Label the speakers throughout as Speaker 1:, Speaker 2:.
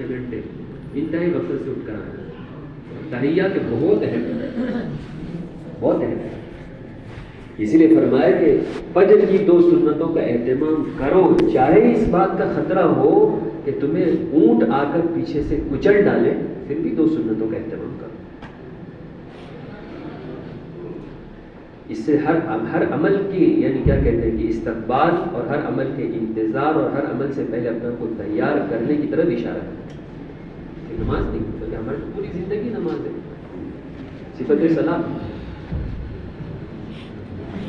Speaker 1: گھنٹے انتہائی وقت سے اٹھ کر آنا. تحیہ کے بہت اہم ہے. اسی لیے فرمایا کہ فجر کی 2 سنتوں کا اہتمام کرو، چاہے اس بات کا خطرہ ہو کہ تمہیں اونٹ آ کر پیچھے سے کچل ڈالے، پھر بھی 2 سنتوں کا اہتمام کرو. اس سے ہر عمل کی یعنی کیا کہتے ہیں کہ استقبال اور ہر عمل کے انتظار اور ہر عمل سے پہلے اپنا کو تیار کرنے کی طرف اشارہ ہے. نماز نہیں بلکہ ہماری پوری زندگی نماز ہے. صفت صلاح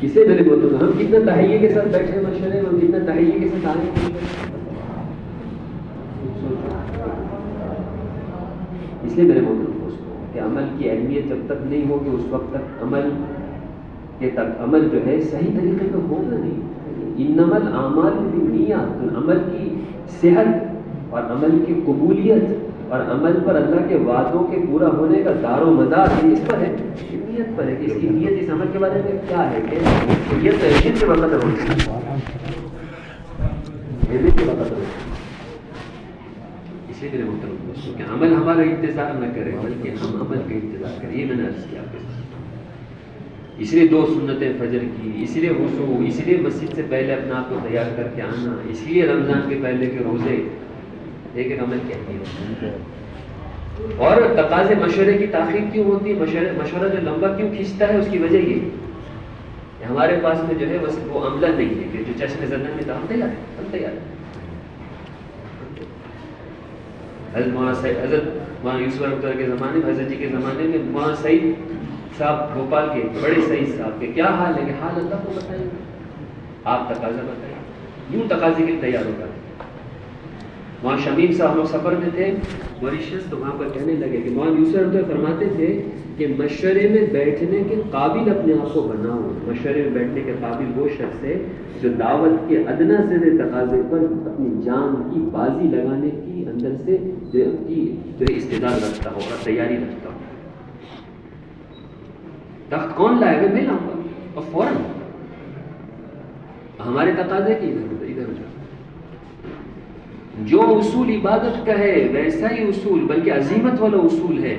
Speaker 1: اسے میرے بولوں گا ہم کتنا تحیہ کے ساتھ بیٹھے مشورے، ہم کتنا تحیہ کے ساتھ آئے. اس لیے میرے بولوں دوستوں کہ عمل کی اہمیت جب تک نہیں ہوگی اس وقت تک عمل جو ہے صحیح طریقے کا ہوگا نہیں. انما الاعمال بالنیات، عمل کی صحت اور عمل کی قبولیت اور عمل پر اللہ کے وعدوں کے پورا ہونے کا دار و مدار اس پر ہے، نیت پر ہے کہ اس کی نیت اس عمل کے بارے میں کیا ہے کہ یہ تحقیق کے وقت ہوتی ہے، اس لیے میرے محترم دوستوں کہ عمل ہمارا انتظار نہ کرے بلکہ ہم عمل کا انتظار کریں. یہ میں نے عرض کیا آپ کے ساتھ. اس لیے 2 سنتیں فجر کی، اس لیے وضو، اس لیے مسجد سے پہلے اپنا آپ کو تیار کر کے آنا، اس لیے رمضان کے پہلے کے روزے. ایک عمل کہتی ہے. اور تقاضے مشورے کی تاخیر کیوں ہوتی ہے؟ مشورہ جو لمبا کیوں کھینچتا ہے اس کی وجہ یہ کہ ہمارے پاس میں جو ہے وہ عملہ نہیں ہے کہ جو چشم زدن میں ہم تیار ہیں. حضرت مولانا یوسف رحمۃ اللہ کے زمانے میں، حضرت جی کے زمانے میں مولانا سعید صاحب بھوپال کے بڑے سعید صاحب کے کیا حال ہے کہ حال اللہ کو بتائیں، آپ تقاضا بتائیں. یوں تقاضے کے تیار ہوگا. وہاں شمیم صاحب لوگ سفر میں تھے موریشس، تو وہاں پر کہنے لگے کہ مولانا یوسف رحمۃ اللہ فرماتے تھے کہ مشورے میں بیٹھنے کے قابل اپنے آپ کو بناؤ. مشورے میں بیٹھنے کے قابل وہ شخص ہے جو دعوت کے ادنا سے تقاضے پر اپنی جان کی بازی لگانے کی اندر سے جو استعداد رکھتا ہو اور تیاری رکھتا ہو. تخت کون لائے گا؟ میں لاؤں گا اور فوراً. ہمارے تقاضے کی ادھر جو اصول عبادت کا ہے ویسا ہی اصول بلکہ عظیمت والا اصول ہے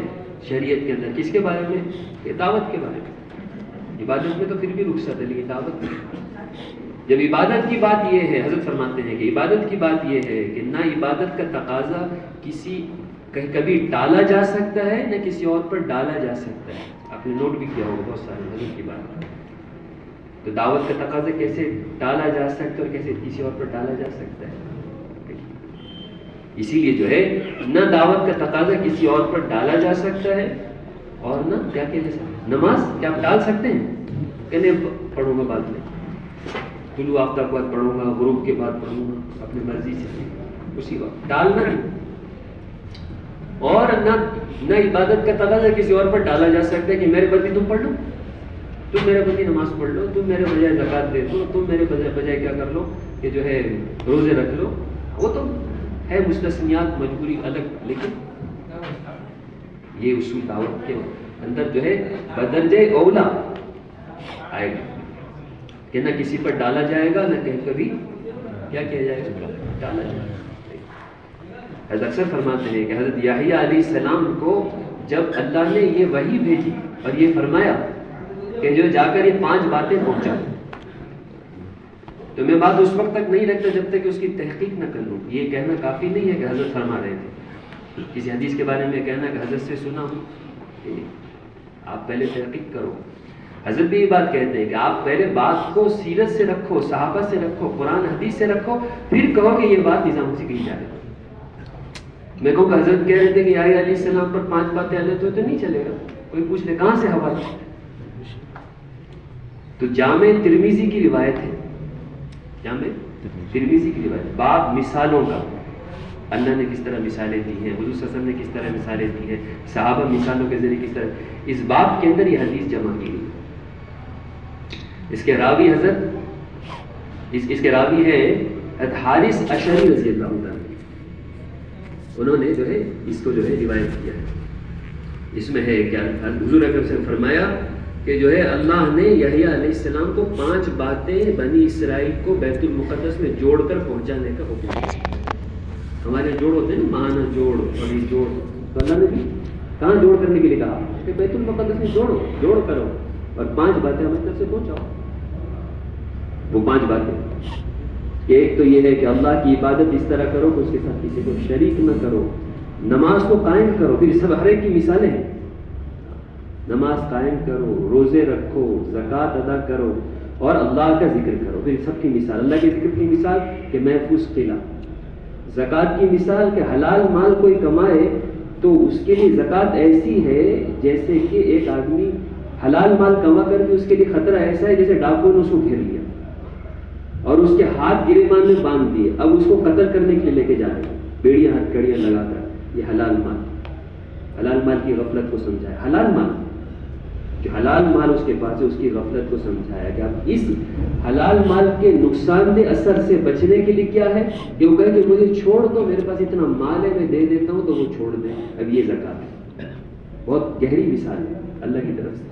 Speaker 1: شریعت کے اندر. کس کے بارے میں؟ کہ دعوت کے بارے میں. عبادت میں تو پھر بھی رخصت ہے لیکن دعوت میں جب عبادت کی بات یہ ہے، حضرت فرماتے ہیں کہ عبادت کی بات یہ ہے کہ نہ عبادت کا تقاضا کبھی ٹالا جا سکتا ہے نہ کسی اور پر ڈالا جا سکتا ہے. آپ نے نوٹ بھی کیا ہوگا بہت سارے حضرت کی بات. تو دعوت کا تقاضا کیسے ٹالا جا سکتا ہے اور کیسے کسی اور پر ڈالا جا سکتا ہے. اسی لیے جو ہے نہ دعوت کا تقاضا کسی اور پر ڈالا جا سکتا ہے اور نہ کیا کہ نماز کیا آپ ڈال سکتے ہیں؟ کہنے پڑھوں گا بعد میں، طلوع آفتاب کے بعد پڑھوں گا، غروب کے بعد پڑھوں گا، اپنی مرضی سے اسی وقت ڈالنا نہیں. اور نہ عبادت کا تقاضا کسی اور پر ڈالا جا سکتا ہے کہ میرے بدی تم پڑھ لو، تم میرے بدی نماز پڑھ لو، تم میرے بجائے زکوٰۃ دے دو، تم میرے بجائے کیا کر لو کہ جو ہے روزے رکھ لو. وہ تو ہے مستثنیات مجبوری الگ، لیکن یہ اصول دعوت کے اندر جو ہے بدرجہ اولا آئے گا کہ نہ کسی پر ڈالا جائے گا نہ کہیں کبھی کیا کیا جائے گا، ڈالا جائے گا. حضرت اکثر فرماتے ہیں کہ حضرت یحییٰ علیہ السلام کو جب اللہ نے یہ وحی بھیجی اور یہ فرمایا کہ جو جا کر یہ 5 باتیں پہنچا، تو میں بات اس وقت تک نہیں رکھتا جب تک کہ اس کی تحقیق نہ کر لوں. یہ کہنا کافی نہیں ہے کہ حضرت فرما رہے تھے. کسی حدیث کے بارے میں کہنا کہ حضرت سے سنا ہوں، آپ پہلے تحقیق کرو. حضرت بھی یہ بات کہتے ہیں کہ آپ پہلے بات کو سیرت سے رکھو، صحابہ سے رکھو، قرآن حدیث سے رکھو، پھر کہو کہ یہ بات نظام سے کہی جائے. میں کہوں کہ حضرت کہہ رہے تھے کہ یحییٰ علیہ السلام پر 5 باتیں آنے تو نہیں چلے گا. کوئی پوچھ لے کہاں سے حوالہ، تو جامع ترمذی کی روایت ہے، جامع ترمذی کی روایت، باب مثالوں کا. اللہ نے کس طرح مثالیں دی ہیں، حضور صلی اللہ علیہ وسلم نے کس طرح مثالیں دی ہیں، صحابہ مثالوں کے ذریعے کس طرح. اس باب کے اندر یہ حدیث جمع کی گئی. اس کے راوی حضرت اس کے راوی ہے حضرت حارث اشعری رضی اللہ عنہ. انہوں نے جو ہے اس کو جو ہے روایت کیا ہے. اس میں ہے کیا حضور اکرم سے فرمایا کہ جو ہے اللہ نے یحییٰ علیہ السلام کو 5 باتیں بنی اسرائیل کو بیت المقدس میں جوڑ کر پہنچانے کا حکم دیا. ہمارے جوڑ ہوتے ہیں نا، ماہانہ جوڑ، تو اللہ نے بھی کہاں جوڑ کرنے کے لیے کہا کہ بیت المقدس میں جوڑ کرو اور 5 باتیں ہماری طرف سے پہنچاؤ. وہ 5 باتیں کہ ایک تو یہ ہے کہ اللہ کی عبادت اس طرح کرو کہ اس کے ساتھ کسی کو شریک نہ کرو. نماز کو قائم کرو. پھر سب ہر ایک کی مثالیں ہیں. نماز قائم کرو, روزے رکھو, زکوٰۃ ادا کرو اور اللہ کا ذکر کرو. پھر سب کی مثال, اللہ کے ذکر کی مثال کہ محفوظ قلعہ, زکوٰۃ کی مثال کہ حلال مال کوئی کمائے تو اس کے لیے زکوٰۃ ایسی ہے جیسے کہ ایک آدمی حلال مال کما کر کے اس کے لیے خطرہ ایسا ہے جیسے ڈاکو نے اس کو گھیر لیا اور اس کے ہاتھ گریبان میں باندھ دیے, اب اس کو قتل کرنے کے لیے لے کے جا رہے ہیں, بیڑیاں ہتھ کڑیاں لگا کر. یہ حلال مال کی غفلت کو سمجھایا. حلال مال جو حلال مال اس کے پاس ہے اس کی غفلت کو سمجھایا کہ اب اس حلال مال کے نقصان دہ اثر سے بچنے کے لیے کیا ہے کہ وہ کہے کہ مجھے چھوڑ دو, میرے پاس اتنا مال ہے میں دے دیتا ہوں, تو وہ چھوڑ دیں. اب یہ زکوٰۃ ہے, بہت گہری مثال ہے اللہ کی طرف سے.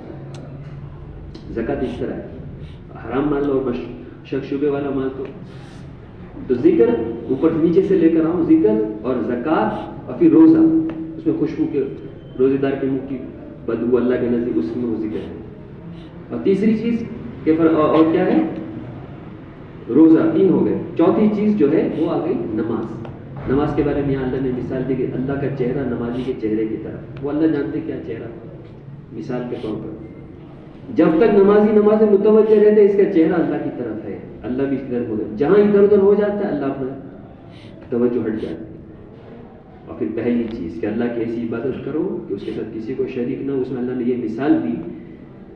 Speaker 1: زکوٰۃ اس طرح ہے, حرام مال اور شک شبے والا مال تو ذکر اوپر نیچے سے لے کر آؤں, ذکر اور زکوٰۃ اور پھر روزہ, اس میں خوشبو کے روزے دار کے منہ کی بدبو اللہ کے نزدیک اس میں وہ ذکر ہے. اور تیسری چیز کہ اور کیا ہے, روزہ. 3 ہو گئے. چوتھی چیز جو ہے وہ آ گئی نماز. نماز کے بارے میں یہاں اللہ نے مثال دی کہ اللہ کا چہرہ نمازی کے چہرے کی طرف. وہ اللہ جانتے کیا چہرہ, مثال کے طور پر جب تک نمازی نماز میں متوجہ رہتے اس کا چہرہ اللہ کی طرف ہے, اللہ بھی اس کی طرف ہو جاتا. جہاں ادھر ادھر ہو جاتا ہے اللہ اپنا توجہ ہٹ جاتا ہے. اور پھر پہلی چیز کہ اللہ کی ایسی عبادت کرو کہ اس کے ساتھ کسی کو شریک نہ. اس میں اللہ نے یہ مثال دی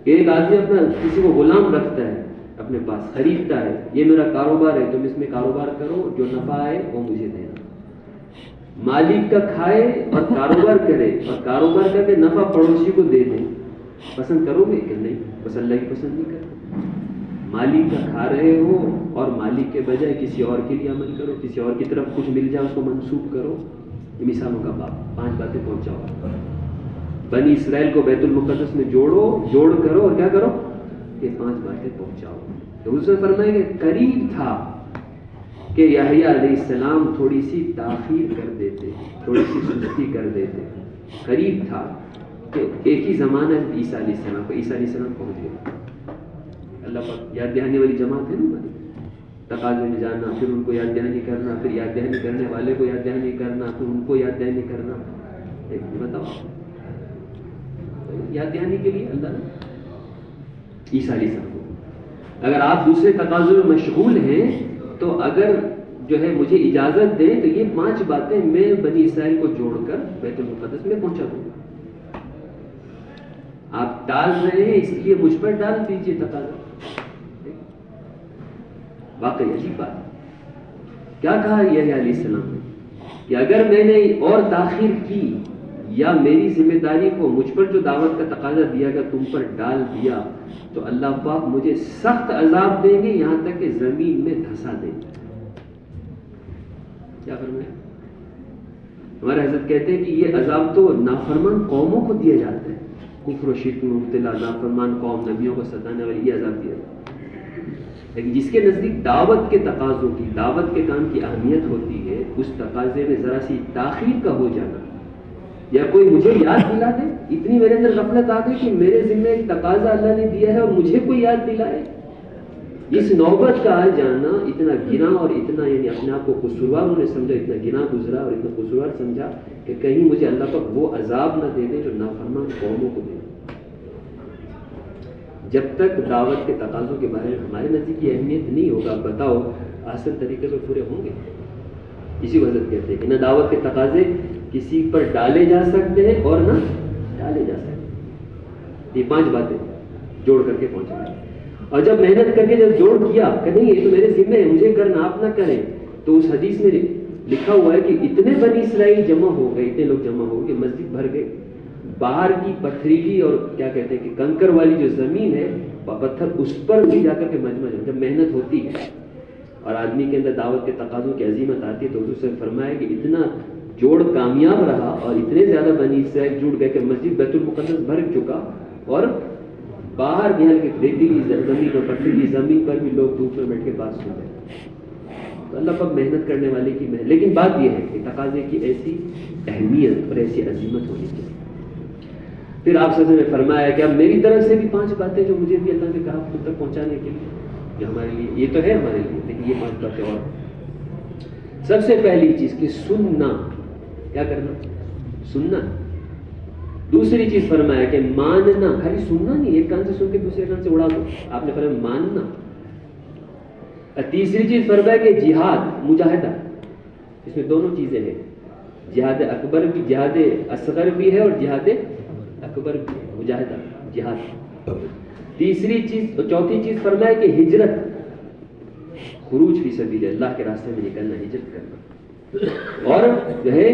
Speaker 1: کہ ایک آدمی اپنا کسی کو غلام رکھتا ہے, اپنے پاس خریدتا ہے, یہ میرا کاروبار ہے, تم اس میں کاروبار کرو, جو نفع آئے وہ مجھے دینا. مالک کا کھائے اور کاروبار کرے اور کاروبار کر کے نفع پڑوسی کو دے دے, پسند کرو گے کہ نہیں؟ بس اللہ کی پسند نہیں کرتے. مالک کا کھا رہے ہو اور مالک کے بجائے کسی اور کے لیے عمل کرو, کسی اور کی طرف کچھ مل جائے اس کو منسوخ کرو. یہ مثالوں کا باب. 5 باتیں پہنچاؤ. بنی اسرائیل کو بیت المقدس میں جوڑ کرو اور کیا کرو, یہ 5 باتیں پہنچاؤ. تو اس نے فرمایا کہ قریب تھا کہ یحییٰ علیہ السلام تھوڑی سی تاخیر کر دیتے, تھوڑی سی سستی کر دیتے. قریب تھا کہ ایک ہی زمانہ عیسیٰ علیہ السلام کو, عیسیٰ علیہ السلام پہنچ گئے. اللہ پاک یاد دہانی والی جماعت ہے نا, تقاضے میں جانا, پھر ان کو یاد دہانی کرنا, پھر یاد دہانی کرنے والے کو یاد دہانی کرنا, پھر ان کو یاد دہانی کرنا. ایک بتاؤ, یاد دہانی کے لیے اللہ نے عیسیٰ علیہ السلام کو. اگر آپ دوسرے تقاضوں میں مشغول ہیں تو اگر جو ہے مجھے اجازت دیں تو یہ 5 باتیں میں بنی اسرائیل کو جوڑ کر بیت المقدس میں پہنچا دوں گا. آپ ڈال رہے ہیں اس لیے مجھ پر ڈال دیجیے تقاضا. واقعی عجیب بات. کیا کہا یحییٰ علیہ السلام نے کہ اگر میں نے اور تاخیر کی یا میری ذمہ داری کو مجھ پر جو دعوت کا تقاضا دیا گیا تم پر ڈال دیا تو اللہ پاک مجھے سخت عذاب دیں گے, یہاں تک کہ زمین میں دھسا دیں گے. کیا فرمایا؟ ہمارے حضرت کہتے ہیں کہ یہ عذاب تو نافرمان قوموں کو دیا جاتا ہے. کفر و شرک میں مبتلا نافرمان قوم, نبیوں کو ستانے والی, یہ عذاب دیا جاتا ہے. لیکن جس کے نزدیک دعوت کے تقاضوں کی, دعوت کے کام کی اہمیت ہوتی ہے, اس تقاضے میں ذرا سی تاخیر کا ہو جانا یا کوئی مجھے یاد دلا دے, اتنی میرے اندر غفلت آ گئی کہ میرے ذمہ ایک تقاضا اللہ نے دیا ہے اور مجھے کوئی یاد دلائے, اس نوبت کا آ جانا اتنا گنا اور اتنا یعنی اپنے آپ کو قصوروار انہوں نے سمجھا, اتنا گنا گزرا اور اتنا قصوروار سمجھا کہ کہیں مجھے اللہ پاک وہ عذاب نہ دے دے جو نافرمان قوموں کو دے. جب تک دعوت کے تقاضوں کے بارے میں ہمارے نزدیک کی اہمیت نہیں ہوگا, بتاؤ آسان طریقے پہ پورے ہوں گے؟ اسی کو حضرت کہتے ہیں کہ نہ دعوت کے تقاضے کسی پر ڈالے جا سکتے ہیں اور نہ ڈالے جا سکتے. یہ 5 باتیں جوڑ کر کے پہنچا. اور جب محنت کر کے جب جوڑ کیا کہ نہیں یہ تو میرے ذمہ ہے, مجھے کرنا, آپ نہ کریں, تو اس حدیث میں لکھا ہوا ہے کہ اتنے بنی اسرائیل جمع ہو گئے, اتنے لوگ جمع ہو گئے, مسجد بھر گئے. باہر کی پتھریلی اور کیا کہتے ہیں کہ کنکر والی جو زمین ہے, پتھر, اس پر بھی جا کر کے مجمع جب محنت ہوتی ہے اور آدمی کے اندر دعوت کے تقاضوں کی عظیمت آتی ہے تو حضور سے فرمایا کہ اتنا جوڑ کامیاب رہا اور اتنے زیادہ بنی اسرائیل جڑ گئے کہ مسجد بیت المقدس بھر چکا اور باہر بھی ہلکے ریتیلی زمین اور پتھریلی زمین پر بھی لوگ دھوپ میں بیٹھ کے بات سن رہے. تو اللہ پاک محنت کرنے والے کی محنت. لیکن بات یہ ہے کہ تقاضے کی ایسی اہمیت اور ایسی عظمت ہونی چاہیے. پھر آپ سب نے فرمایا کہ اب میری طرف سے بھی 5 باتیں جو مجھے بھی اللہ نے کہا خود تک پہنچانے کے لیے، جو ہمارے لیے یہ تو ہے ہمارے لیے، لیکن یہ 5 باتیں اور. سب سے پہلی چیز کہ سننا، کیا کرنا؟ سننا. دوسری چیز فرمایا کہ ماننا، خالی سننا نہیں، ایک کان سے سن کے دوسرے کان سے اڑا دو، آپ نے فرمایا ماننا. تیسری چیز فرمایا کہ جہاد، مجاہدہ، اس میں دونوں چیزیں ہیں، جہاد اکبر بھی، جہاد اصغر بھی ہے اور جہاد اکبر بھی ہے، مجاہدہ جہاد. تیسری چیز، چوتھی چیز فرمایا کہ ہجرت، خروج فی سبیل اللہ کے راستے میں نکلنا، ہجرت کرنا، اور جو ہے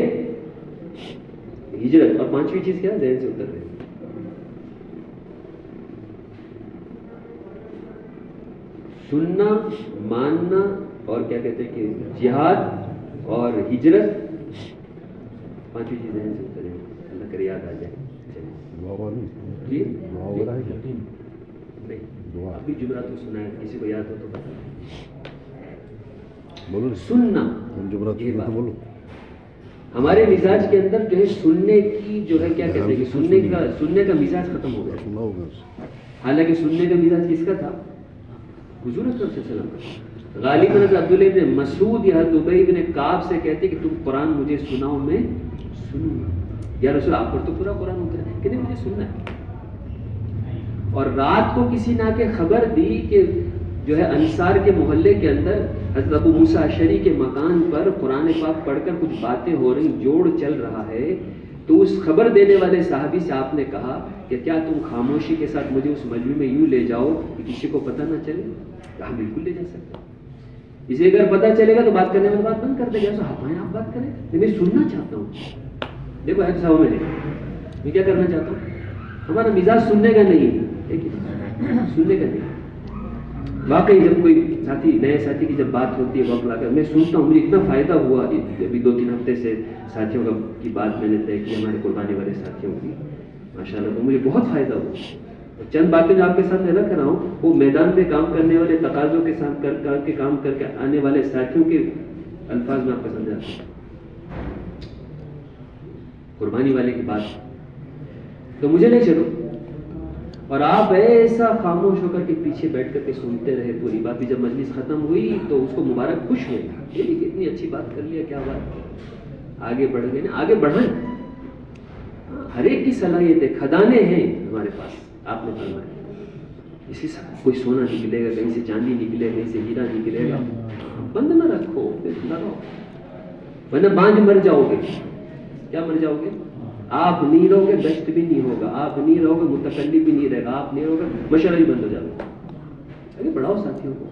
Speaker 1: ہجرت. اور 5ویں چیز کیا؟ ذہن سے اتر رہے، سننا، ماننا، اور کیا کہتے ہیں کہ جہاد اور ہجرت. 5ویں چیز ذہن سے اتر رہے، اللہ کرے یاد آ جائے. جی نہیں، ابھی جمعرات کو سنا ہے، کسی کو یاد ہو تو بولو. سننا، یہ بات ہمارے مزاج کے اندر جو ہے سننے کی جو ہے کیا کہتے ہیں کہ سننے کا مزاج ختم ہو گیا. حالانکہ سننے کا مزاج کس کا تھا؟ حضور صلی اللہ علیہ وسلم کا. غالباً عبداللہ ابن مسعود یا ابی بن کعب سے کہتے کہ تم قرآن مجھے سناؤ، میں سنوں گا. یا رسول آپ پر تو پورا قرآن اترا ہے کہ نہیں، مجھے سننا ہے. اور رات کو کسی نے آ کے خبر دی کہ جو ہے انصار کے محلے کے اندر حضرت ابو موسیٰ اشعری کے مکان پر قرآن پاک پڑھ کر کچھ باتیں ہو رہی، جوڑ چل رہا ہے. تو اس خبر دینے والے صحابی سے آپ نے کہا کہ کیا تم خاموشی کے ساتھ مجھے اس مجمع میں یوں لے جاؤ کہ کسی کو پتہ نہ چلے؟ کہا بالکل لے جا سکتے. اسے اگر پتہ چلے گا تو بات کرنے والی بات بند کر دے گا. صحابہ ہیں، آپ بات کریں، میں سننا چاہتا ہوں. دیکھو ہے تو صاحب میں کیا کرنا چاہتا ہوں، ہمارا مزاج سننے کا نہیں ہے، سننے کا نہیں. واقعی جب کوئی ساتھی، نئے ساتھی کی جب بات ہوتی ہے وقت لا کر میں سنتا ہوں، مجھے اتنا فائدہ ہوا. ابھی 2-3 ہفتے سے ساتھیوں کی بات میں نے طے کی، ہمارے قربانی والے ساتھیوں کی ماشاءاللہ، تو مجھے بہت فائدہ ہوا. چند باتیں جو آپ کے ساتھ میں رکھ رہا ہوں وہ میدان میں کام کرنے والے، تقاضوں کے ساتھ کام کر کے آنے والے ساتھیوں کے الفاظ میں آپ کو سمجھاتا ہوں. قربانی والے کی بات تو مجھے نہیں چلو، اور آپ ایسا خاموش ہو کر کے پیچھے بیٹھ کر کے سنتے رہے پوری بات. بھی جب مجلس ختم ہوئی تو اس کو مبارک خوش ہوئے، یہ بھی کتنی اچھی بات کر لیا، کیا بات، آگے بڑھ گئے نا، آگے بڑھیں. ہر ایک کی صلاحیت ہے، کھدانے ہیں ہمارے پاس، آپ نے فرمایا. اسی سے کوئی سونا نکلے گا، کہیں سے چاندی نکلے گا، کہیں سے ہیرا نکلے گا. بند نہ رکھو، لگاؤ، ورنہ بانجھ مر جاؤ گے. کیا مر جاؤ گے؟ آپ نہیں رہو گے، دشت بھی نہیں ہوگا، آپ نہیں رہو گے، متکلم بھی نہیں رہے گا، آپ نہیں رہو گے، مشورہ بھی بند ہو جائے گا. ارے بڑھاؤ ساتھیوں کو،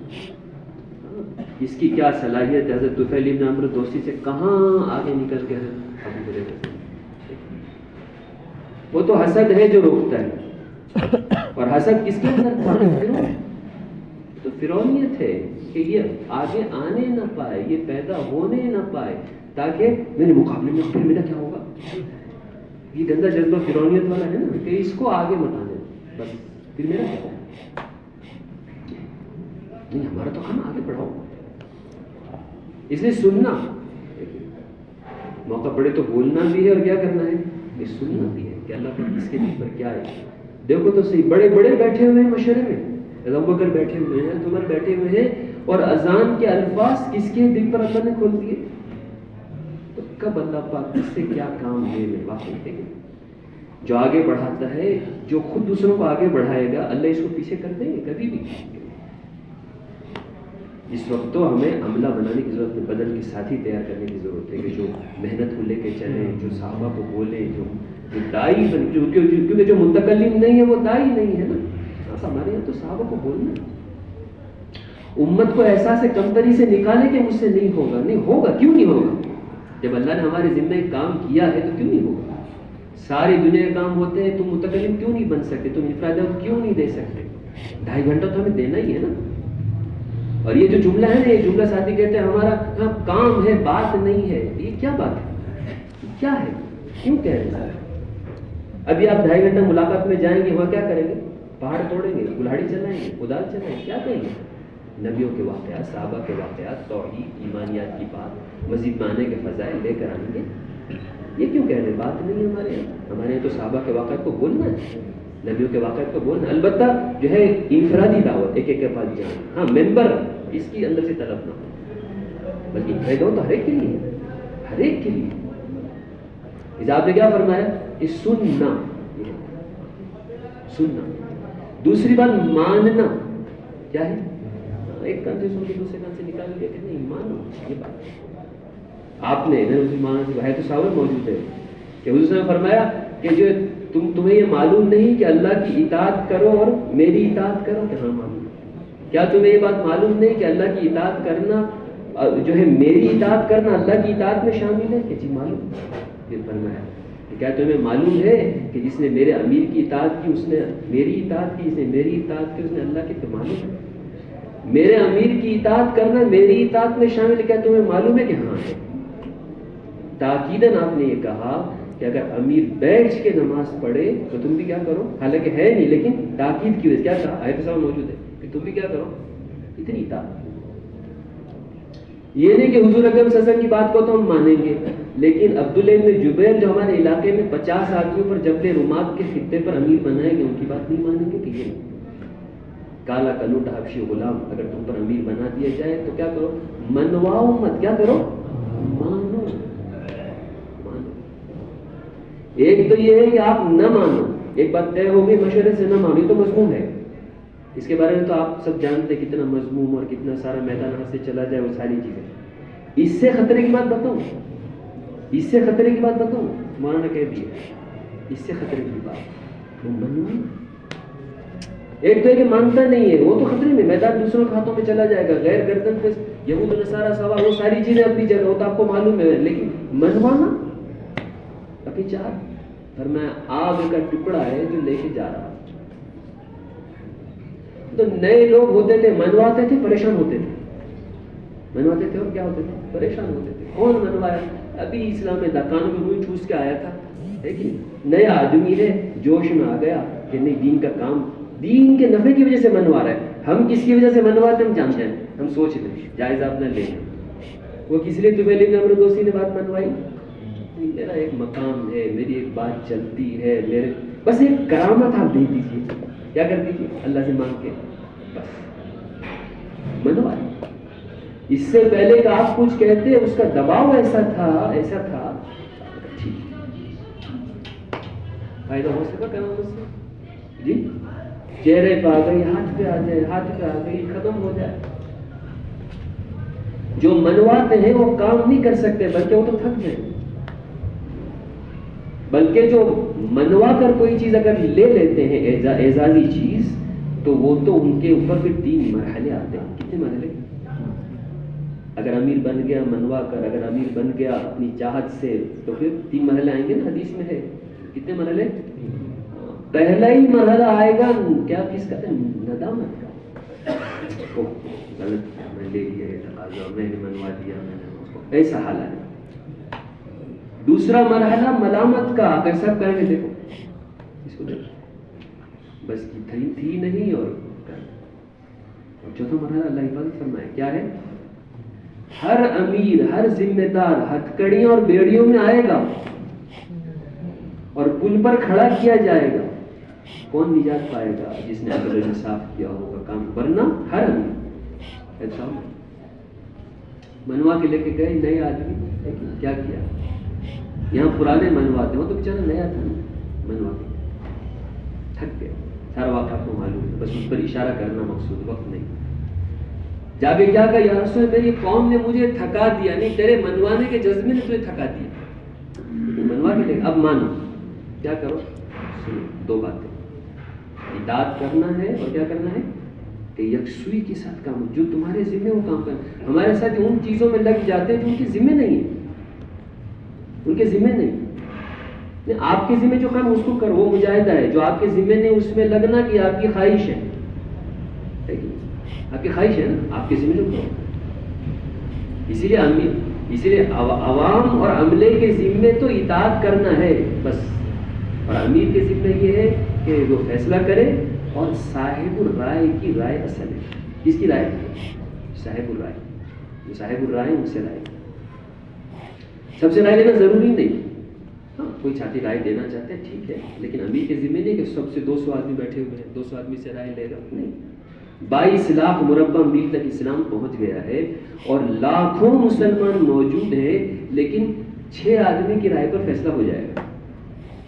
Speaker 1: اس کی کیا صلاحیت ہے. حضرت طفیل بن عمرو دوستی سے کہاں آگے نکل کے ابو ہریرہ، وہ تو حسد ہے جو روکتا ہے. اور حسد کس کے اندر تھا؟ تو فرعونیت ہے کہ یہ آگے آنے نہ پائے، یہ پیدا ہونے نہ پائے، تاکہ میرے مقابلے میں پھر میرا کیا ہوگا. یہ گندا جذبہ فرعونیت والا ہے نا، کہ اس کو آگے مت آنے، بس پھر میرا کیا ہوگا. نہیں، ہمارا تو کام آگے بڑھاؤ. اس لیے سننا، موقع پڑے تو بولنا بھی ہے اور کیا کرنا ہے، یہ سننا بھی ہے کہ اللہ کا کس کے دل پر کیا ہے. دیکھو تو صحیح، بڑے بڑے بیٹھے ہوئے ہیں مشورے میں، ابو بکر بیٹھے ہوئے ہیں، عمر بیٹھے ہوئے ہیں، اور اذان کے الفاظ کس کے دل پر اللہ نے کھول دیے. تو کب اللہ پاک کس سے کیا کام ہے میں واقعی دیکھیں. جو آگے بڑھاتا ہے، جو خود دوسروں کو آگے بڑھائے گا، اللہ اس کو پیچھے کر دیں گے کبھی بھی. اس وقت تو ہمیں عملہ بنانے کی ضرورت ہے، بدن کے ساتھی تیار کرنے کی ضرورت ہے کہ جو محنت کو لے کے چلیں، جو صحابہ کو بولیں، جو دائی بن، کیونکہ جو متکلم نہیں ہے وہ دائی نہیں ہے نا. ہمارے یہاں تو صحابہ کو بولنا، امت کو احساس کمتری سے نکالے کہ مجھ سے نہیں ہوگا. نہیں ہوگا، کیوں نہیں ہوگا؟ جب اللہ نے ہمارے ذمہ ایک کام کیا ہے تو کیوں نہیں ہوگا. ساری دنیا کے کام ہوتے ہیں، تم متکلم کیوں نہیں بن سکتے، تم انفرادات کیوں نہیں دے سکتے. 2.5 گھنٹہ تو ہمیں دینا ہی ہے نا. اور یہ جو جملہ ہے نا، یہ جملہ ساتھی کہتے ہیں ہمارا کام ہے، بات نہیں ہے. یہ کیا بات ہے، کیا ہے، کیوں کہہ رہے ہیں؟ ابھی آپ 2.5 گھنٹہ ملاقات میں جائیں گے، وہاں کیا کریں گے؟ پہاڑ توڑیں گے، کلاڑی چلائیں گے، کدال چلائیں گے، کیا کہیں گے؟ نبیوں کے واقعات، صحابہ کے واقعات، توحید، ایمانیات کی بات، مزید معنی کے فضائل لے کر آئیں گے. یہ کیوں کہہ رہے؟ بات نہیں ہمارے یہاں تو صحابہ کے واقعات کو بولنا ہے، نبیوں کے واقعات کو بولنا. البتہ جو ہے انفرادی دعوت، ایک ایک کے پاس جانا، ہاں ممبر اس کی اندر سے طلب نہ ہو، بلکہ فائدہ تو ہر ایک کے لیے ہے، ہر ایک کے لیے. اس آپ نے کیا فرمایا کہ سننا. دوسری بات ماننا. کیا ہے؟ ایک کان سے سن کے دوسرے کان سے نکال لیا کہ نہیں مانو. یہ بات آپ نے ہے تو صحابہ موجود ہے کہ حضور نے فرمایا کہ جو تمہیں یہ معلوم نہیں کہ اللہ کی اطاعت کرو اور میری اطاعت کرو. کہ ہاں معلوم. کیا تمہیں یہ بات معلوم نہیں کہ اللہ کی اطاعت کرنا جو ہے میری اطاعت کرنا اللہ کی اطاعت میں شامل ہے؟ کہ جی معلوم. یہ فرمایا کیا تمہیں معلوم ہے کہ جس نے میرے امیر کی اطاعت کی اس نے میری اطاعت کی، جس نے میری اطاعت کی اس نے اللہ کی. تو معلوم ہے میرے امیر کی اطاعت کرنا میری اطاعت میں شامل ہے. کیا تمہیں معلوم ہے کہ ہاں ہے. تاکیداً آپ نے یہ کہا کہ اگر امیر بیٹھ کے نماز پڑھے تو تم بھی کیا کرو. حالانکہ ہے نہیں لیکن تاکید کی وجہ سے کیا کہا، آیت صاحب موجود ہے کہ تم بھی کیا کرو، اتنی اطاعت. یہ نہیں کہ حضور اکرم صلی اللہ علیہ وسلم کی بات کو تو ہم مانیں گے، لیکن عبداللہ بن جبیر جو ہمارے علاقے میں 50 آدمیوں پر جبل رومات کے خطے پر امیر بنائے گئے، ان کی بات نہیں مانیں گے. کہ یہ کالا کلوٹ حبشی غلام اگر تم پر امیر بنا دیا جائے تو کیا کرو، منواؤ مت. کیا کرو، مانو. ایک تو یہ ہے کہ آپ نہ مانو، ایک بات طے ہو گئی مشورے سے نہ مانو، یہ تو مضموم ہے. اس کے بارے میں تو آپ سب جانتے ہیں کتنا مضموم اور کتنا سارا میدان ہاتھ سے چلا جائے وہ ساری چیزیں. اس سے خطرے کی بات بتاؤں، اس سے خطرے کی بات بتاؤں، مولانا کہہ دیا اس سے خطرے کی بات وہ منوانا. ایک تو ہے کہ مانتا نہیں ہے، وہ تو خطرے میں، میدان دوسروں کے ہاتھوں میں چلا جائے گا. غیر گردن پہ یہود نصارہ سوا وہ ساری چیزیں اپنی جگہ، وہ تو آپ کو معلوم ہے. لیکن منوانا اپنی چاہت. فرمایا آگ کا ٹکڑا ہے جو لے کے جا رہا. تو نئے لوگ ہوتے تھے منواتے تھے پریشان ہوتے تھے، منواتے تھے اور کیا ہوتے تھے، پریشان ہوتے تھے. کون منوایا؟ ابھی اسلام میں کانوں میں روئی ٹھوس کے آیا تھا، لیکن نیا آدمی ہے جوش میں آ گیا کہ نہیں دین کا کام دین کے نفع کی وجہ سے منوا رہا ہے. ہم کس کی وجہ سے منواتے ہم جانتے ہیں، ہم سوچتے ہیں جائزہ اپنا لیں. وہ کس لیے طفیل بن عمرو دوسی نے بات منوائی؟ میرا ایک مقام ہے، میری ایک بات چلتی ہے، میرے بس ایک کرامت آپ دے دیجیے. کیا کر دیجیے؟ اللہ سے مانگ کے بس منوائی. اس سے پہلے کہ آپ کچھ کہتے اس کا دباؤ ایسا تھا. ٹھیک فائدہ ہو سکا کرامت سے جی. چہرے پہ آ گئی، ہاتھ پہ آ جائے، ہاتھ پہ آ گئی، ختم ہو جائے. جو منواتے ہیں وہ کام نہیں کر سکتے بلکہ وہ تو تھک جائیں. بلکہ جو منوا کر کوئی چیز اگر لے لیتے ہیں اعزازی چیز تو وہ تو ان کے اوپر پھر 3 مرحلے آتے ہیں. کتنے مرحلے؟ اگر امیر بن گیا منوا کر، اگر امیر بن گیا اپنی چاہت سے، تو پھر 3 مرحلے آئیں گے نا. حدیث میں ہے کتنے مرحلے؟ پہلا ہی مرحلہ آئے گا کیا کس کہتے ہیں، ندامت کا. غلط میں لے لیا یہ تقاضا، میں نے منوا دیا، میں نے اس کو، ایسا حال ہے. دوسرا مرحلہ ملامت کا. اگر سب کہیں گے دیکھو اس کو دیکھو بس کی تھی نہیں. اور چوتھا مرحلہ اللہ حفاظت فرمائے کیا ہے؟ ہر امیر، ہر ذمہ دار ہتھکڑیوں اور بیڑیوں میں آئے گا اور پل پر کھڑا کیا جائے گا. کون نجات پائے گا؟ جس نے عدل و انصاف کیا ہوگا کام. ورنہ ہر امیر ایسا منوا کے لے کے گئے نئے آدمی، کیا کیا؟ یہاں پرانے منواتے ہیں، وہ تو بیچارہ نیا تھا منوا کے تھک گئے. سارا واقعہ آپ کو معلوم ہے، بس اس پر اشارہ کرنا مقصود، وقت نہیں. جا کے کیا کہا، یا رسول میری قوم نے مجھے تھکا دیا. نہیں، تیرے منوانے کے جذبے نے تجھے تھکا دیا. منوا کے لے اب مانو. کیا کرو؟ سنو 2 باتیں، اطاعت کرنا ہے اور کیا کرنا ہے کہ یکسوئی کے ساتھ کام. جو تمہارے ذمہ وہ کام کرنا. ہمارے ساتھ ان چیزوں میں لگ جاتے ہیں جو ان کے ذمہ نہیں ہے، ان کے ذمہ نہیں. آپ کے ذمہ جو کام اس کو کرو، وہ مجاہدہ ہے. جو آپ کے ذمہ نہیں اس میں لگنا کہ آپ کی خواہش ہے، آپ کی خواہش ہے نا، آپ کے ذمہ جو کرو. اسی لیے عوام اور عملے کے ذمے تو اطاعت کرنا ہے بس. اور امیر کے ذمہ یہ ہے کہ وہ فیصلہ کرے اور صاحب الرائے کی رائے اصل ہے. کس کی رائے؟ صاحب الرائے. جو صاحب الرائے ان سے رائے. سب سے رائے لینا ضروری نہیں. ہاں کوئی ساتھی رائے دینا چاہتا ہے ٹھیک ہے, لیکن امیر کے ذمہ نہیں کہ سب سے 200 آدمی بیٹھے ہوئے ہیں 200 آدمی سے رائے لے گا. نہیں. 22 لاکھ مربع میل تک اسلام پہنچ گیا ہے اور لاکھوں مسلمان موجود ہیں, لیکن 6 آدمی کی رائے پر فیصلہ ہو جائے گا.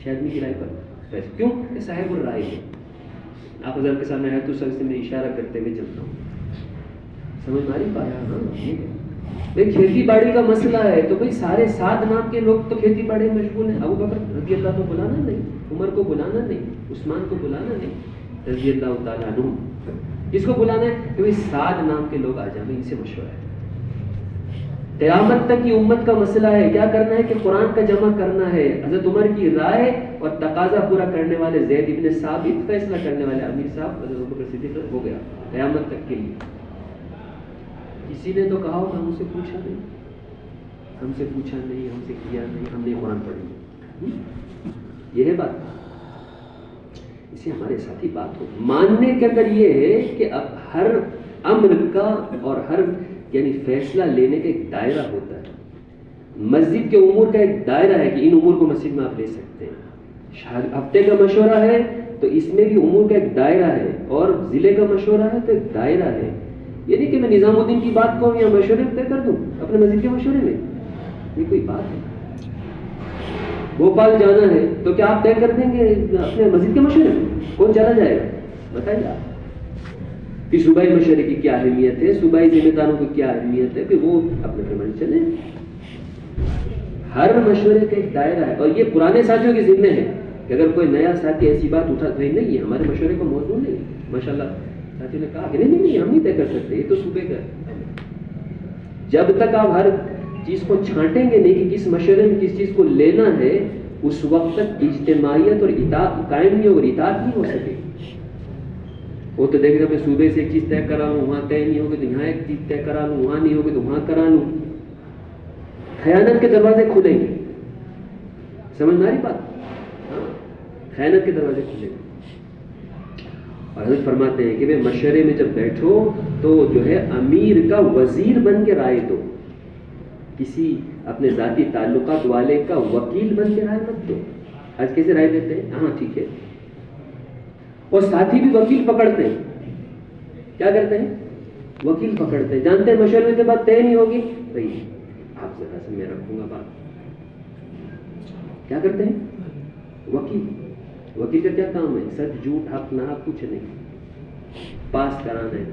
Speaker 1: 6 آدمی کی رائے پر فیصلہ. کیوں کہ صاحب الرائے ہے. آپ حضرت کے سامنے ہے تو سب سے میں اشارہ کرتے ہوئے چلتا ہوں. سمجھ ماری پایا؟ ہاں بھائی کھیتی باڑی کا مسئلہ ہے تو بھائی سارے 7 نام کے لوگ تو کھیتی باڑی میں مشغول ہیں. ابو بکر رضی اللہ کو بلانا نہیں, عمر کو بلانا نہیں, عثمان کو بلانا نہیں رضی اللہ تعالیٰ عنہ. کس کو بلانا ہے کہ بھائی 7 نام کے لوگ آ جائیں, ان سے مشورہ ہے. قیامت تک کی امت کا مسئلہ ہے, کیا کرنا ہے کہ قرآن کا جمع کرنا ہے. حضرت عمر کی رائے اور تقاضا پورا کرنے والے زید ابن ثابت, فیصلہ کرنے والے امیر صاحب حضرت ابوبکر صدیق ہو گیا قیامت تک کے لیے. کسی نے تو کہا ہوگا ہم سے پوچھا نہیں, ہم سے پوچھا نہیں, ہم سے کیا نہیں, ہم نے قرآن پڑھی. یہ ہے بات. اسے ہمارے ساتھ ہی بات ہو. ماننے کے اگر یہ ہے کہ اب ہر امر کا اور ہر یعنی فیصلہ لینے کا ایک دائرہ ہوتا ہے. مسجد کے امور کا ایک دائرہ ہے کہ ان امور کو مسجد میں آپ لے سکتے ہیں. ہفتے کا مشورہ ہے تو اس میں بھی امور کا ایک دائرہ ہے, اور ضلع کا مشورہ ہے تو ایک دائرہ ہے. یہ نہیں کہ میں نظام الدین کی بات کو یا مشورے طے کر دوں اپنے مسجد کے مشورے میں. یہ کوئی بات ہے؟ بھوپال جانا ہے تو کیا آپ طے کر دیں گے اپنے مسجد کے مشورے میں؟ کون چلا جائے گا بتائیے آپ. کہ صوبائی مشورے کی کیا اہمیت ہے, صوبائی ذمہ داروں کی کیا اہمیت ہے, کہ وہ اپنے پیمانے چلے. ہر مشورے کا ایک دائرہ ہے. اور یہ پرانے ساتھیوں کے ذمہ ہے کہ اگر کوئی نیا ساتھی ایسی بات اٹھا تو نہیں, یہ ہمارے مشورے کا موضوع نہیں. ماشاءاللہ ساتھیوں نے کہا کہ نہیں ہم نہیں طے کر سکتے, یہ تو صوبے کا ہے. جب تک آپ ہر چیز کو چھانٹیں گے نہیں کہ کس مشورے میں کس چیز کو لینا ہے, اس وقت تک اجتماعیت اور اطاعت قائم نہیں ہوگی, اطاعت نہیں ہو سکے. وہ تو دیکھ رہے میں صوبے سے ایک چیز طے کرا لوں, وہاں طے نہیں ہوگی تو یہاں ایک چیز طے کرا لوں, وہاں نہیں ہوگی تو وہاں کرا لوں. خیانت کے دروازے کھلیں گے. سمجھ میں آ رہی بات؟ خیانت کے دروازے کھلیں گے. اور حضرت فرماتے ہیں کہ بھائی مشورے میں جب بیٹھو تو جو ہے امیر کا وزیر بن کے رائے دو, کسی اپنے ذاتی تعلقات والے کا وکیل بن کے رائے مت دو. آج کیسے رائے دیتے ہیں؟ ہاں ٹھیک ہے. اور ساتھی بھی وکیل پکڑتے ہیں. کیا کرتے ہیں؟ وکیل پکڑتے ہیں. جانتے ہیں مشورے کے بعد طے نہیں ہوگی, بھائی آپ ذرا سے میں رکھوں گا بات. کیا کرتے ہیں؟ وکیل. وکیل کا کیا کام ہے؟ سچ جھوٹ حق نہ کچھ نہیں, پاس کرانا ہے.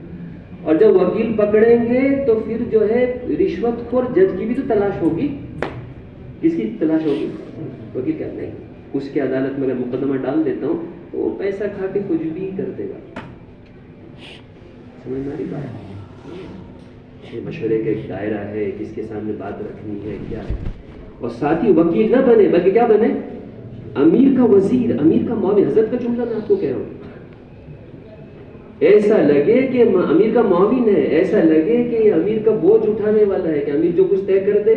Speaker 1: اور جب وکیل پکڑیں گے تو پھر جو ہے رشوت خور جج کی بھی تو تلاش ہوگی. کس کی تلاش ہوگی؟ وکیل کہتے ہیں اس کی عدالت میں اگر مقدمہ ڈال دیتا ہوں تو وہ پیسہ کھا کے کچھ بھی کر دے گا. سمجھ میں آ رہی بات؟ یہ مشورے کا ایک دائرہ ہے, کس کے سامنے بات رکھنی ہے کیا ہے. اور ساتھ ہی وکیل نہ بنے بلکہ کیا بنے؟ امیر کا وزیر, امیر کا معاون. حضرت کا جملہ میں آپ کو کہہ رہا ہوں. ایسا لگے کہ امیر کا معاون ہے, ایسا لگے کہ یہ امیر کا بوجھ اٹھانے والا ہے, کہ امیر جو کچھ طے کر دے.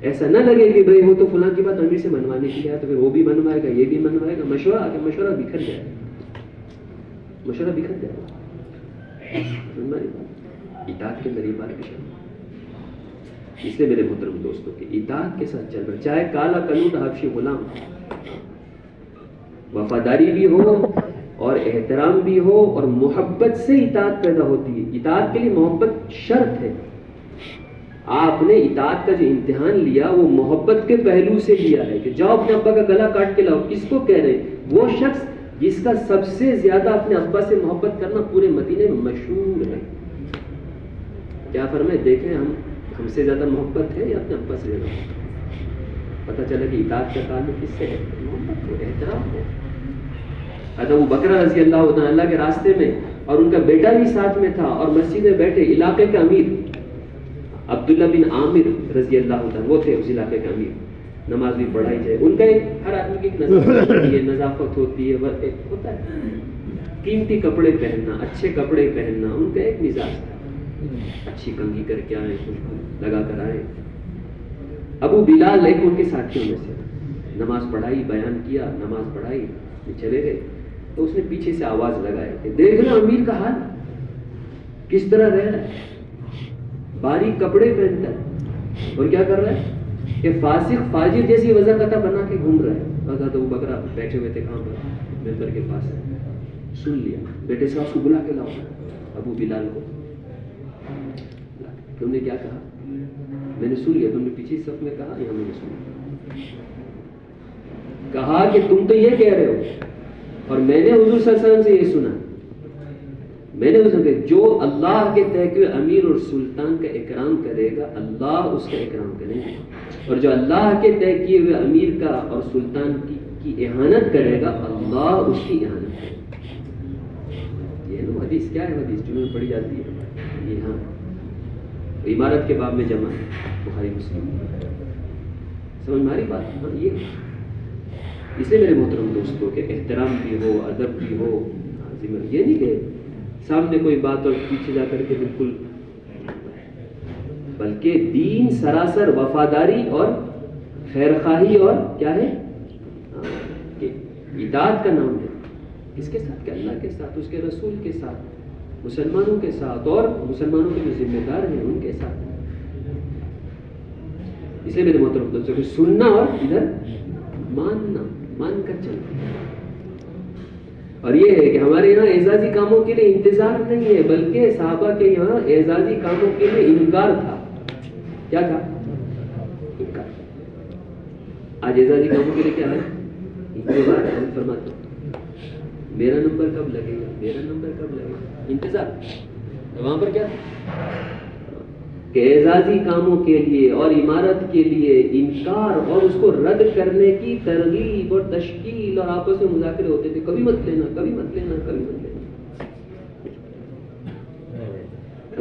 Speaker 1: ایسا نہ لگے کہ بھائی وہ تو فلاں کی بات امیر سے بنوانے کی ہے تو پھر وہ بھی بنوائے گا, یہ بھی بنوائے گا. مشورہ بکھر جائے گا, مشورہ بکھر جائے گا. اطاعت کے ذریعے بات کی. اس لیے میرے محترم دوستوں کی اطاعت کے ساتھ چل رہا, چاہے کالا کنوٹ حبشی غلام, وفاداری بھی ہو اور احترام بھی ہو, اور محبت سے اطاعت پیدا ہوتی ہے. اطاعت کے لیے محبت شرط ہے. آپ نے اطاعت کا جو امتحان لیا وہ محبت کے پہلو سے لیا ہے کہ جاؤ اپنے ابا کا گلا کاٹ کے لاؤ. کس کو کہہ رہے ہیں؟ وہ شخص جس کا سب سے زیادہ اپنے ابا سے محبت کرنا پورے مدینے میں مشہور ہے. کیا فرمائے؟ دیکھیں ہم سے زیادہ محبت ہے یا اپنے ابا سے زیادہ محبت؟ پتہ چلا کہ اطاعت کا تعلق کس سے ہے؟ محبت کو, احترام کو. ابو بکر رضی اللہ عنہ اللہ کے راستے میں, اور ان کا بیٹا بھی ساتھ میں تھا, اور مسجد میں بیٹھے علاقے کا امیر عبداللہ بن عامر رضی اللہ عنہ, وہ تھے اس علاقے کا امیر. نماز بھی پڑھائی جائے, ان کا ایک ہر آدمی کی ایک نظافت ہوتی ہے, ہوتا ہے. قیمتی کپڑے پہننا, اچھے کپڑے پہننا, ان کا ایک مزاج تھا. اچھی کنگھی کر کے آئے, خوشبو لگا کر آئے. ابو بلال ایک ان کے ساتھیوں میں سے, نماز پڑھائی, بیان کیا, نماز پڑھائی, چلے گئے. تو اس نے پیچھے سے آواز لگائی کہ دیکھ رہے امیر کا حال کس طرح رہ رہا ہے، باریک کپڑے پہنتا ہے اور کیا کر رہا ہے کہ فاسق فاجر جیسی وضع قطع بنا کے گھوم رہا ہے. تو وہ بکرا بیٹھے ہوئے تھے کہاں پر، ممبر کے پاس. سن لیا، بیٹے صاحب کو بلا کے لاؤ ابو بلال کو. تم نے کیا کہا؟ میں نے سن لیا. تم نے پیچھے صف میں کہا یا میں نے سنا؟ کہا کہ تم تو یہ کہہ رہے ہو اور میں نے حضور صلی اللہ علیہ وسلم سے یہ سنا. میں نے اسے کہا جو اللہ کے تحقیق امیر اور سلطان کا اکرام کرے گا اللہ اس کا اکرام کرے گا، اور جو اللہ کے تحقیق ہوئے امیر کا اور سلطان کی اہانت کرے گا اللہ اس کی اہانت کرے گا. یہ نا حدیث کیا ہے، حدیث جو میں پڑھی جاتی ہے یہ ہاں عمارت کے باب میں جمع ہے بخاری مسلم. سمجھ میں آ رہی بات؟ ہاں یہ اس لیے میرے محترم دوستوں کے احترام بھی ہو، ادب بھی ہو. یہ نہیں کہ سامنے کوئی بات اور پیچھے جا کر کے بالکل، بلکہ دین سراسر وفاداری اور خیرخواہی اور کیا ہے کہ اطاعت کا نام ہے. کس کے ساتھ؟ کہ اللہ کے ساتھ، اس کے رسول کے ساتھ، مسلمانوں کے ساتھ اور مسلمانوں کے جو ذمہ دار ہیں ان کے ساتھ. اس لیے میرے محترم دوستوں کو سننا اور ادھر ماننا، مان کر چلنا. اور یہ ہے کہ ہمارے یہاں اعزازی کاموں کے لیے انتظار نہیں ہے، بلکہ صحابہ کے یہاں اعزازی کاموں کے لیے انکار تھا. کیا تھا؟ انکار. آج اعزازی کاموں کے لیے کیا ہے؟ انتظار. ہم فرماتے ہیں میرا نمبر کب لگے گا، میرا نمبر کب لگے گا، انتظار. وہاں پر کیا کہ اعزازی کاموں کے لیے اور عمارت کے لیے انکار اور اس کو رد کرنے کی ترغیب اور تشکیل اور آپس میں مذاکرے ہوتے تھے. کبھی مت لینا، کبھی مت لینا، کبھی مت لینا.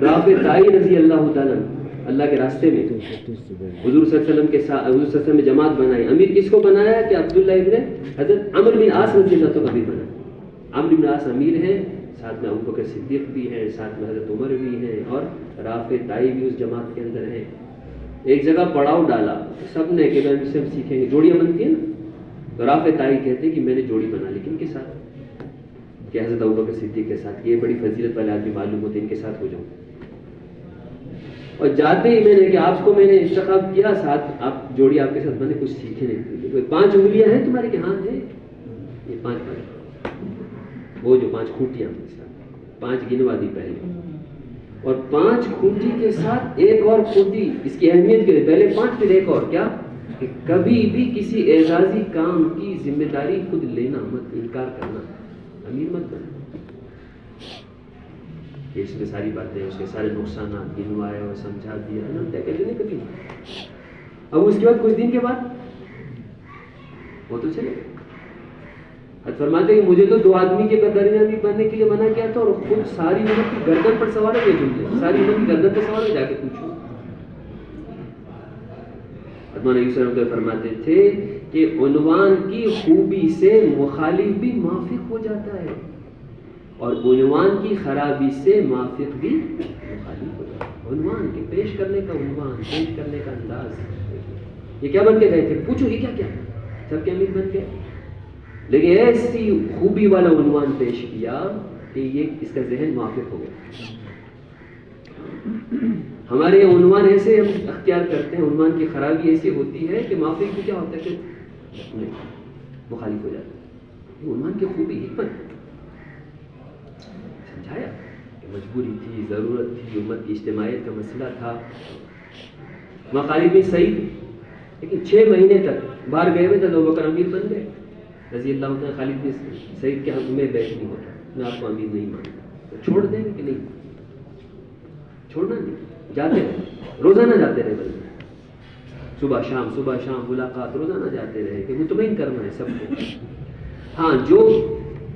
Speaker 1: رافع طائی رضی اللہ تعالیٰ اللہ کے راستے میں حضور صلی اللہ علیہ وسلم کے ساتھ، حضور صلی اللہ علیہ وسلم نے جماعت بنائی. امیر کس کو بنایا کہ عبداللہ ابن حضرت عمرو بن عاص رضی اللہ عنہ امیر بنا. عمرو بن عاص امیر ہیں، ساتھ میں ابو بکر صدیق بھی ہیں، ساتھ میں حضرت عمر بھی ہیں اور رافع طائی بھی اس جماعت کے اندر ہیں. ایک جگہ پڑاؤ ڈالا سب نے کہ ہم سے سیکھیں گے، جوڑیاں بنتی ہیں نا. تو رافع طائی کہتے ہیں کہ میں نے جوڑی بنا لی. کن کے ساتھ؟ کہ حضرت ابو بکر صدیق کے ساتھ. یہ بڑی فضیلت والے آدمی معلوم ہوتے ہیں، ان کے ساتھ ہو جاؤں. اور جاتے ہی میں نے کہ آپ کو میں نے انتخاب کیا، ساتھ آپ جوڑی آپ کے ساتھ بنے، کچھ سیکھے نہیں. 5 انگلیاں ہیں تمہارے کہ ہاں ہیں، یہ 5 وہ جو 5 کھوٹیاں 5 گنوا دی پہلے، اور 5 کھوٹی کے ساتھ ایک اور کھوٹی. اس کی اہمیت کے لیے پہلے 5 پھر ایک اور کیا کہ کبھی بھی کسی اعزازی کام کی ذمہ داری خود لینا مت، انکار کرنا، امیر مت بننا. اس میں ساری باتیں، اس کے سارے نقصانات گنوائے اور سمجھا دیا نا، طے کر دینے کبھی. اب اس کے بعد کچھ دن کے بعد وہ تو چلے گئے. فرماتے ہیں کہ مجھے تو 2 آدمی کے درمیان بھی بننے کے لیے منع کیا تھا، اور خود ساری امت کی گردن پر سوار ہے. یہ جملے ساری امت کی گردن پر سوار ہے، جا کے پوچھو. ادمان علیہ السلام فرماتے تھے کہ عنوان کی خوبی سے مخالف بھی موافق ہو جاتا ہے، اور عنوان کی خرابی سے موافق بھی مخالف ہو جاتا ہے. عنوان کے پیش کرنے کا عنوان، پیش کرنے کا انداز. یہ کیا بن کے گئے تھے؟ پوچھو یہ کیا کیا سب کے امیر بن گئے، لیکن ایسی خوبی والا عنوان پیش کیا کہ یہ اس کا ذہن موافق ہو گیا. ہمارے یہ عنوان ایسے ہم اختیار کرتے ہیں، عنوان کی خرابی ایسی ہوتی ہے کہ موافق بھی کیا ہوتا ہے کہ نہیں، مخالف ہو جاتا ہے. عنوان کی خوبی حکمت سمجھایا کہ مجبوری تھی، ضرورت تھی، امت کی اجتماعیت کا مسئلہ تھا. خالد بن سعید لیکن 6 مہینے تک باہر گئے ہوئے تھے، ابو بکر امیر بن گئے رضی اللہ عنہ. خالد بن سعید کے حق میں بیعت نہیں ہوتا، میں آپ کو امیر نہیں مانتا. چھوڑ دیں گے کہ نہیں؟ چھوڑنا نہیں. جاتے رہے، روزانہ جاتے رہے، بلکہ صبح شام ملاقات روزانہ جاتے رہے کہ مطمئن کرنا ہے سب کو. ہاں جو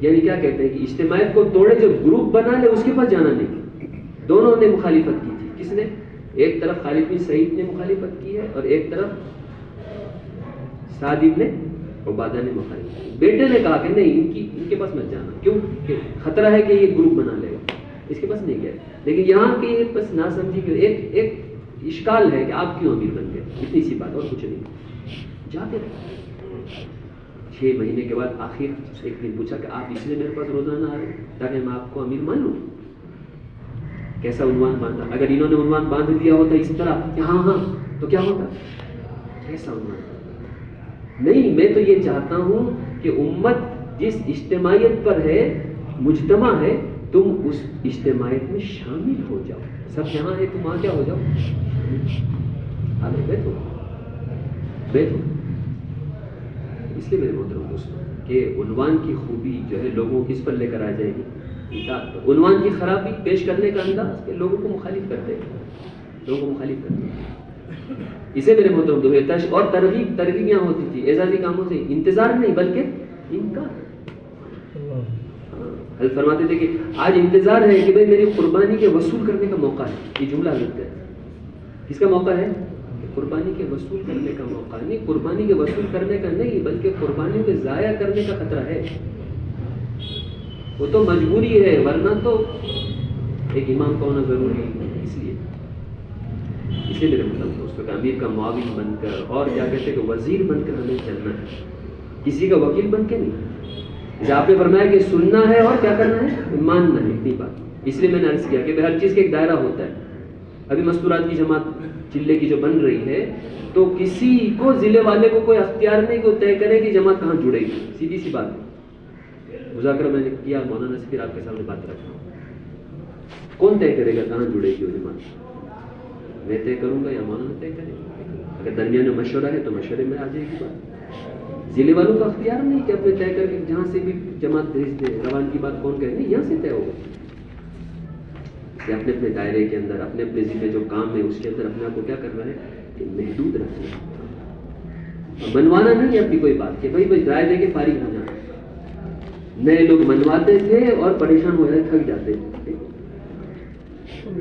Speaker 1: یعنی کیا کہتے ہیں کہ اجتماعیت کو توڑے، جب گروپ بنا لے اس کے پاس جانا نہیں. دونوں نے مخالفت کی تھی. کس نے؟ ایک طرف خالد بن سعید نے مخالفت کی ہے، اور ایک طرف سعد بن عبادہ نے مخالفت کی. بیٹے نے کہا کہ نہیں، ان کے پاس مت جانا، کیوں کہ خطرہ ہے کہ یہ گروپ بنا لے گا، اس کے پاس نہیں گئے. لیکن یہاں کے بس نہ سمجھی کہ ایک اشکال ہے کہ آپ کیوں امیر بن گئے، اتنی سی بات اور کچھ نہیں. جاتے رہے 6 مہینے کے بعد آخر ایک دن پوچھا کہ آپ اس لیے میرے پاس روزانہ آ رہے ہیں تاکہ میں آپ کو امیر مان لوں؟ کیسا عنوان باندھا! اگر انہوں نے عنوان باندھ دیا ہوتا اس طرح کہ ہاں ہاں تو کیا ہوتا؟ کیسا عنوان! نہیں، میں تو یہ چاہتا ہوں کہ امت جس اجتماعیت پر ہے، مجتمع ہے، تم اس اجتماعیت میں شامل ہو جاؤ. سب جہاں ہے تم وہاں کیا ہو جاؤ، بیٹھو بیٹھو. اس لیے میرے محترم دوستوں کہ عنوان کی خوبی جو ہے لوگوں کو کس پر لے کر آ جائے گی، اطاعت پر. عنوان کی خرابی پیش کرنے کا انداز کہ لوگوں کو مخالف کرتے ہیں. اسے میرے محترم دوستوں اور ترغیب یہاں ہوتی تھی اعزازی کاموں سے انتظار نہیں بلکہ انکار. حضرت فرماتے تھے کہ آج انتظار ہے کہ بھئی میری قربانی کے وصول کرنے کا موقع ہے. یہ جملہ حضرت ہے، کس کا موقع ہے؟ قربانی کے وصول کرنے کا موقع نہیں، قربانی کے وصول کرنے کا نہیں بلکہ قربانی کے ضائع کرنے کا خطرہ ہے. وہ تو مجبوری ہے، ورنہ تو ایک امام کا ہونا ضروری ہے. اس لیے میرے مطلب دوستوں کہ امیر کا معاون بن کر اور کیا کہتے ہیں کہ وزیر بن کر ہمیں چلنا ہے، کسی کا وکیل بن کے نہیں. جیسے آپ نے فرمایا کہ سننا ہے اور کیا کرنا ہے، ماننا ہے. اتنی بات. اس لیے میں نے عرض کیا کہ ہر چیز کا ایک دائرہ ہوتا ہے. ابھی مستورات کی جماعت چلے کی جو بن رہی ہے تو کسی کو ضلع والے کو کوئی اختیار نہیں کہ وہ طے کرے کہ جماعت کہاں جڑے گی. سیدھی سی بات ہے. مذاکرہ میں نے کیا مولانا سے، پھر آپ کے سامنے بات رکھا ہوں. کون طے کرے گا کہاں جڑے گی وہ جماعت؟ میں طے کروں گا یا مولانا طے کرے گا؟ اگر درمیان میں مشورہ ہے تو مشورے میں آ جائے گی بات. ضلع والوں کا اختیار نہیں کہ اپنے طے کر کے جہاں سے بھی جماعت بھیج دے. روان کی بات کون کرے؟ نہیں، یہاں سے طے ہوگا. اپنے اپنے دائرے کے اندر اپنے اپنے ضلع جو کام ہے اس کے اندر اپنے آپ کو کیا کرنا ہے کہ محدود رکھنا ہے. منوانا نہیں ہے اپنی کوئی بات کہ بھائی رائے دے کے فارغ ہو جانا. نئے لوگ منواتے تھے اور پریشان ہو جاتے، تھک جاتے تھے.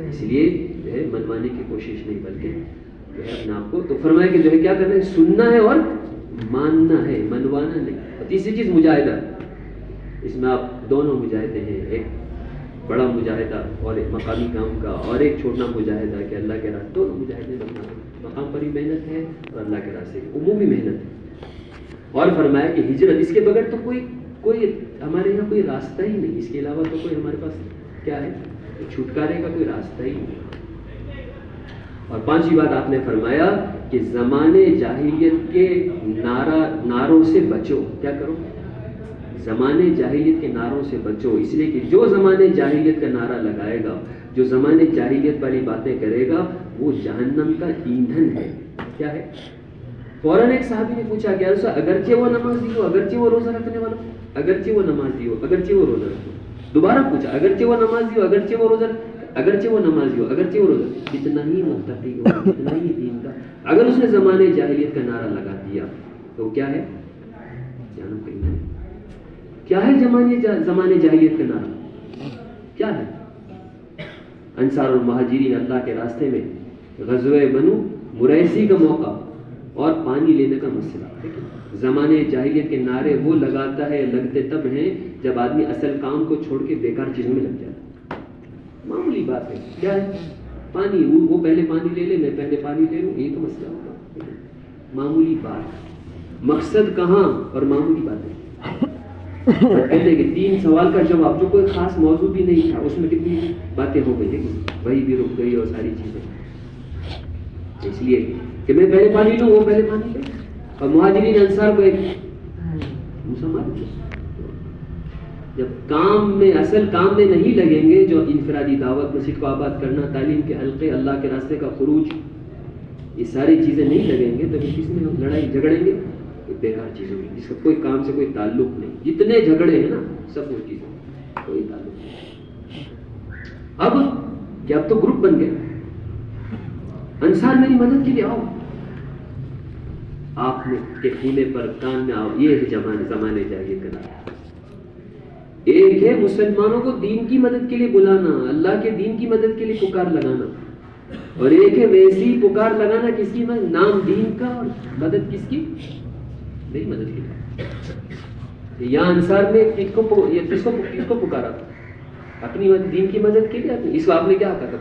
Speaker 1: اس لیے جو ہے منوانے کی کوشش نہیں بلکہ جو ہے اپنے آپ کو تو فرمایا کہ جو ہے کیا کرنا ہے، سننا ہے اور ماننا ہے، منوانا نہیں. اور تیسری چیز مجاہدہ. اس میں آپ دونوں مجاہدے ہیں، ایک بڑا مجاہدہ اور ایک مقامی کام کا، اور ایک چھوٹا مجاہدہ کہ اللہ کے راستے. دونوں مجاہدے بننا ہے. مقام پر ہی محنت ہے اور اللہ کے راستے کی عمومی محنت ہے. اور فرمایا کہ ہجرت، اس کے بغیر تو کوئی ہمارے یہاں کوئی راستہ ہی نہیں. اس کے علاوہ تو کوئی ہمارے پاس کیا ہے، چھٹکارے کا کوئی راستہ ہی نہیں. اور پانچویں بات آپ نے فرمایا کہ زمانے جاہلیت کے نعروں سے بچو. کیا کرو؟ زمانے جاہلیت کے نعروں سے بچو. اس لیے کہ جو زمانے جاہلیت کا نعرہ لگائے گا، جو زمانے جاہلیت والی باتیں کرے گا، وہ جہنم کا ایندھن ہے. کیا ہے؟ فوراً ایک صحابی نے پوچھا کہ اگرچہ وہ نمازی ہو، اگرچہ وہ روزہ رکھنے والا، اگرچہ وہ نمازی ہو، اگرچہ وہ روزہ رکھنے. دوبارہ پوچھا، اگرچہ وہ نمازی ہو، اگرچہ وہ روزہ، اگرچہ وہ نمازی ہو، اگرچہ وہ روزہ، کتنا ہی متقی ہو، کتنا ہی دین کا، اگر اس نے زمانے جاہلیت کا نعرہ لگا دیا تو کیا ہے؟ جہنم کا ایندھن. کیا ہے زمانے جاہلیت کا نعرہ؟ کیا ہے؟ انصار اور مہاجرین اللہ کے راستے میں، غزوہ بنو مریسی کا موقع اور پانی لینے کا مسئلہ. زمانے جاہلیت کے نعرے وہ لگاتا ہے، لگتے تب ہیں جب آدمی اصل کام کو چھوڑ کے بیکار چیزوں میں لگ جاتا ہے. معمولی بات ہے. کیا ہے؟ پانی. وہ پہلے پانی لے لے، میں پہلے پانی لے لوں، یہ تو مسئلہ ہوگا. معمولی بات. مقصد کہاں اور معمولی بات ہے. کہتے ہیں کہ 3 سوال کا جواب، جو کوئی خاص موضوع بھی نہیں تھا، اس میں کتنی باتیں ہو گئی، وہی بھی رک گئی اور ساری چیزیں. اس لیے کہ میں پہلے پانی لوں، وہ پہلے پانی لے. اور مہاجرین انصار کو ایک مسلمان جب کام میں، اصل کام میں نہیں لگیں گے، جو انفرادی دعوت، مسجد کو آباد کرنا، تعلیم کے حلقے، اللہ کے راستے کا خروج، یہ ساری چیزیں نہیں لگیں گے تو کس میں ہم لڑائی جھگڑیں گے؟ بیکار چیزوں میں جس کا کوئی کام سے کوئی تعلق نہیں. جتنے جھگڑے ہیں نا سب وہ چیزیں کوئی تعلق نہیں. اب کیا اب تو گروپ بن گئے، انصار میری مدد کے لیے آؤ. آپ نے کے خیمے پر کان میں آؤ. یہ ہے زمانے جاہلیت کا نعرہ. ایک ہے مسلمانوں کو دین کی مدد کے لیے بلانا، اللہ کے دین کی مدد کے لیے پکار لگانا، اور ایک ہے ویسی پکار لگانا کس کی مدد؟ نام دین کا، اور مدد کس کی؟ نہیں مدد کے لیے. یہاں انصار نے کس کو پکارا تھا؟ اپنی دین کی مدد کے لیے. اس کو آپ نے کیا کہا تھا؟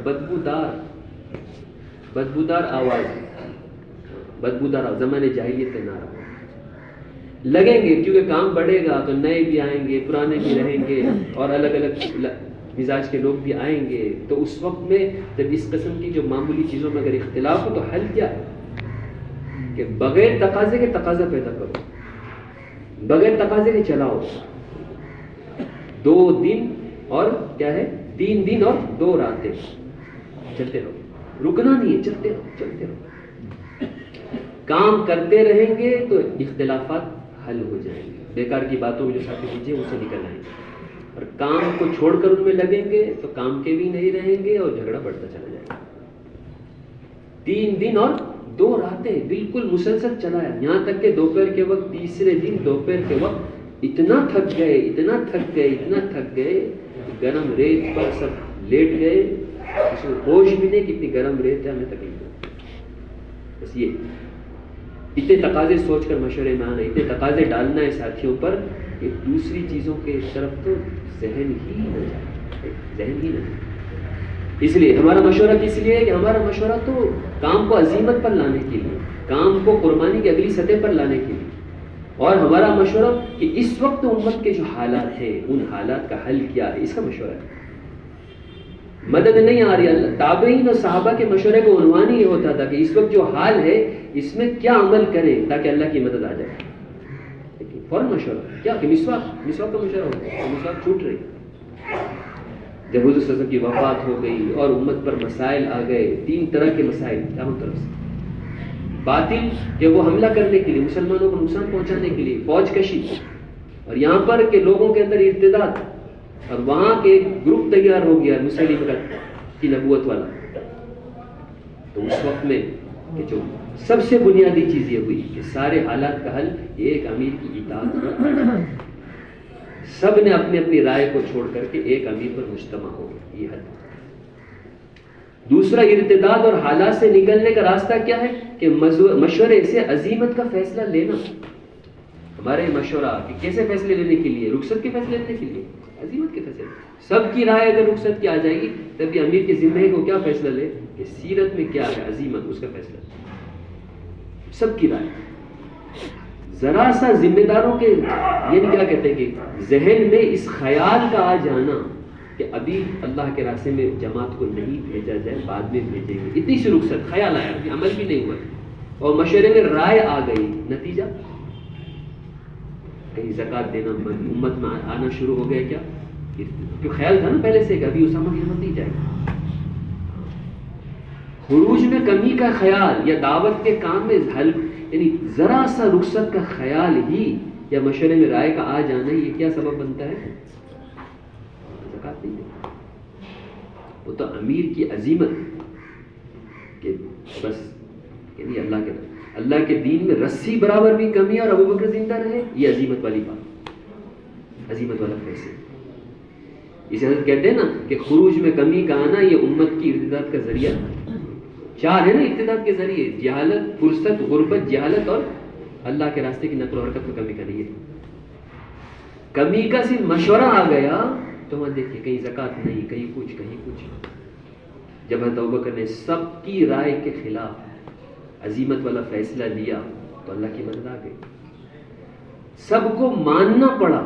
Speaker 1: بدبودار آواز، بدبودار زمانے جاہلیت کا نعرہ. لگیں گے، کیونکہ کام بڑھے گا تو نئے بھی آئیں گے، پرانے بھی رہیں گے، اور الگ الگ مزاج کے لوگ بھی آئیں گے. تو اس وقت میں جب اس قسم کی جو معمولی چیزوں میں اگر اختلاف ہو تو حل کیا ہے کہ بغیر تقاضے کے تقاضا پیدا کرو، بغیر تقاضے کے چلاؤ. 2 دن اور کیا ہے 3 دن اور 2 راتیں چلتے رہو، رکنا نہیں ہے، چلتے رہو چلتے رہو. کام کرتے رہیں گے تو اختلافات حل ہو جائیں گے، بیکار کی باتوں میں جو ساتھی دیجیے اسے نکل آئیں گے. اور کام کو چھوڑ کر ان میں لگیں گے تو کام کے بھی نہیں رہیں گے اور جھگڑا بڑھتا چلا جائے گا. 3 دن اور 2 راتیں بالکل مسلسل چلایا، یہاں تک کہ دوپہر کے وقت، تیسرے دن دوپہر کے وقت اتنا تھک گئے اتنا تھک گئے اتنا تھک گئے، گرم ریت پر سب لیٹ گئے، کسی کو ہوش بھی نہیں کتنی گرم ریت ہے، ہمیں تکلیف ہے. بس یہ اتنے تقاضے سوچ کر مشورے میں آنا، اتنے تقاضے ڈالنا ہے ساتھیوں پر کہ دوسری چیزوں کے طرف تو ذہن ہی نہ جائے، ذہن ہی نہ جائے. اس لیے ہمارا مشورہ کس لیے ہے کہ ہمارا مشورہ تو کام کو عزیمت پر لانے کے لیے، کام کو قربانی کی اگلی سطح پر لانے کے لیے. اور ہمارا مشورہ کہ اس وقت امت کے جو حالات ہیں ان حالات کا حل کیا ہے، اس کا مشورہ ہے. مدد نہیں آ رہی. اللہ تابعین اور صحابہ کے مشورے کو عنوان ہی یہ ہوتا تھا کہ اس وقت جو حال ہے اس میں کیا عمل کریں تاکہ اللہ کی مدد آ جائے. لیکن فوراً مشورہ کیا کہ مسواک کا مشورہ ہوتا ہے، مسواک چھوٹ رہی. جب حضور صلی اللہ علیہ وسلم کی وفات ہو گئی اور امت پر مسائل آ گئے، 3 طرح کے مسائل چاروں طرف سے. باطل کہ وہ حملہ کرنے کے لیے، مسلمانوں کو نقصان پہنچانے کے لیے فوج کشی، اور یہاں پر کہ لوگوں کے اندر ارتداد، اور وہاں کے ایک گروپ تیار ہو گیا مسلم کی نبوت والا. تو اس وقت میں کہ جو سب سے بنیادی چیز یہ ہوئی کہ سارے حالات کا حل ایک امیر کی اطاعت پر، سب نے اپنی اپنی رائے کو چھوڑ کر کے ایک امیر پر مجتمع ہو گئے، یہ حل. دوسرا ارتداد اور حالات سے نکلنے کا راستہ کیا ہے کہ مشورے سے عزیمت کا فیصلہ لینا. ہمارے مشورہ کہ کیسے فیصلے لینے کے لیے، رخصت کے فیصلے لینے کے لیے، عزیمت کے فیصلے. سب کی رائے اگر رخصت کی آ جائے گی تب بھی امیر کے ذمہ کو کیا فیصلہ لے کہ سیرت میں کیا ہے عزیمت، اس کا فیصلہ. سب کی رائے. ذرا سا ذمہ داروں کے یعنی کیا کہتے ہیں کہ ذہن میں اس خیال کا آ جانا کہ ابھی اللہ کے راستے میں جماعت کو نہیں بھیجا جائے، بعد میں بھیجیں گے، اتنی سی رخصت خیال آیا، عمل بھی نہیں ہوا، اور مشورے میں رائے آ گئی. نتیجہ کہیں زکوٰۃ دینا امت میں آنا شروع ہو گیا. کیا کیوں خیال تھا نا پہلے سے کہ ابھی اسامہ کی امت نہیں جائے گا. خروج میں کمی کا خیال یا دعوت کے کام میں حل، یعنی ذرا سا رخصت کا خیال ہی یا مشورے میں رائے کا آ جانا، یہ کیا سبب بنتا ہے؟ زکوٰۃ نہیں دے. وہ تو امیر کی عزیمت کہ بس یعنی اللہ کے دین میں رسی برابر بھی کمی اور ابو بکر زندہ رہے، یہ عزیمت والی بات، عزیمت والا فیصلہ. اسے حضرت کہتے ہیں نا کہ خروج میں کمی کا آنا یہ امت کی ارتداد کا ذریعہ. 4 ہے نا ارتداد کے ذریعے: جہالت، فرصت، غربت، جہالت اور اللہ کے راستے کی نقل و حرکت میں کمی کا نہیں ہے. کمی کا صرف مشورہ آ گیا تو وہاں دیکھیے کہیں زکوٰۃ نہیں، کہیں کچھ کہیں کچھ. جب حضرت ابوبکر نے سب کی رائے کے خلاف عزیمت والا فیصلہ لیا تو اللہ کی مدد آ گئی. سب کو ماننا پڑا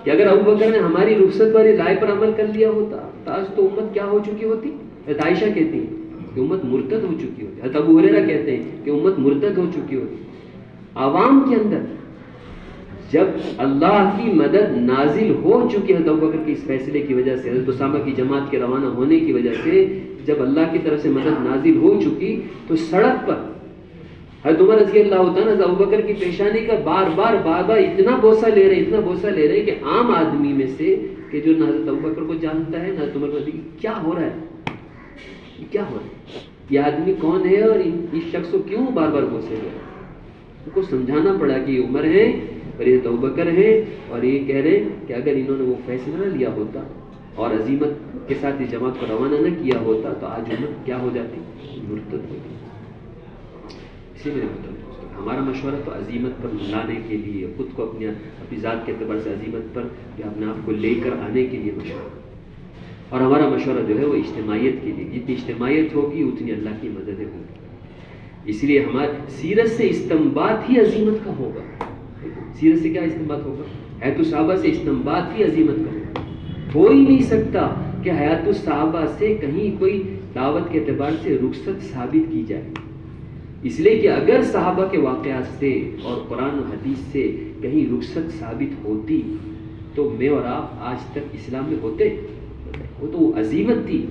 Speaker 1: کہ اگر ابوبکر نے ہماری رخصت والی رائے پر عمل کر لیا ہوتا تو آج تو امت کیا ہو چکی ہوتی. حضرت عائشہ کہتی ہیں کہ امت مرتد ہو چکی ہوتی. حضرت ابو ہریرہ کہتے ہیں کہ امت مرتد ہو چکی ہوتی. عوام کے اندر جب اللہ کی مدد نازل ہو چکی ہے، حضرت ابوبکر کے اس فیصلے کی وجہ سے، حضرت اسامہ کی جماعت کے روانہ ہونے کی وجہ سے جب اللہ کی طرف سے مدد نازل ہو چکی تو سڑک پر حضرت عمر رضی اللہ عنہ حضرت ابوبکر کی پیشانی کا بار بار اتنا بوسہ لے رہے کہ عام آدمی میں سے کہ جو نہ حضرت ابوبکر کو جانتا ہے نہ حضرت عمر کو، کیا ہو رہا ہے، کیا ہو رہا ہے، یہ آدمی کون ہے اور اس شخص کو کیوں بار بار بوسے رہے. ان کو سمجھانا پڑا کہ یہ عمر ہے اور یہ ابوبکر ہے، اور یہ کہہ رہے کہ اگر انہوں نے وہ فیصلہ نہ لیا ہوتا اور عزیمت کے ساتھ اس جماعت کو روانہ نہ کیا ہوتا تو آج امت کیا ہو جاتی، مرتد ہوتی. اسی لیے ہمارا مشورہ تو عزیمت پر لانے کے لیے، خود کو اپنی ذات کے اعتبار سے عزیمت پر یا اپنے آپ کو لے کر آنے کے لیے مشورہ. اور ہمارا مشورہ جو ہے وہ اجتماعیت کے لیے، جتنی اجتماعیت ہوگی اتنی اللہ کی مددیں ہوں گی. اس لیے ہماری سیرت سے استنباط ہی عزیمت کا ہوگا. سیرت سے کیا استنباط ہوگا؟ حیات الصحابہ سے استنباط کی عظیمت کا ہو ہی نہیں سکتا کہ حیات الصحابہ سے کہیں کوئی دعوت کے اعتبار سے رخصت ثابت کی جائے، اس لیے کہ اگر صحابہ کے واقعات سے اور قرآن و حدیث سے کہیں رخصت ثابت ہوتی تو میں اور آپ آج تک اسلام میں ہوتے؟ وہ تو عظیمت تھی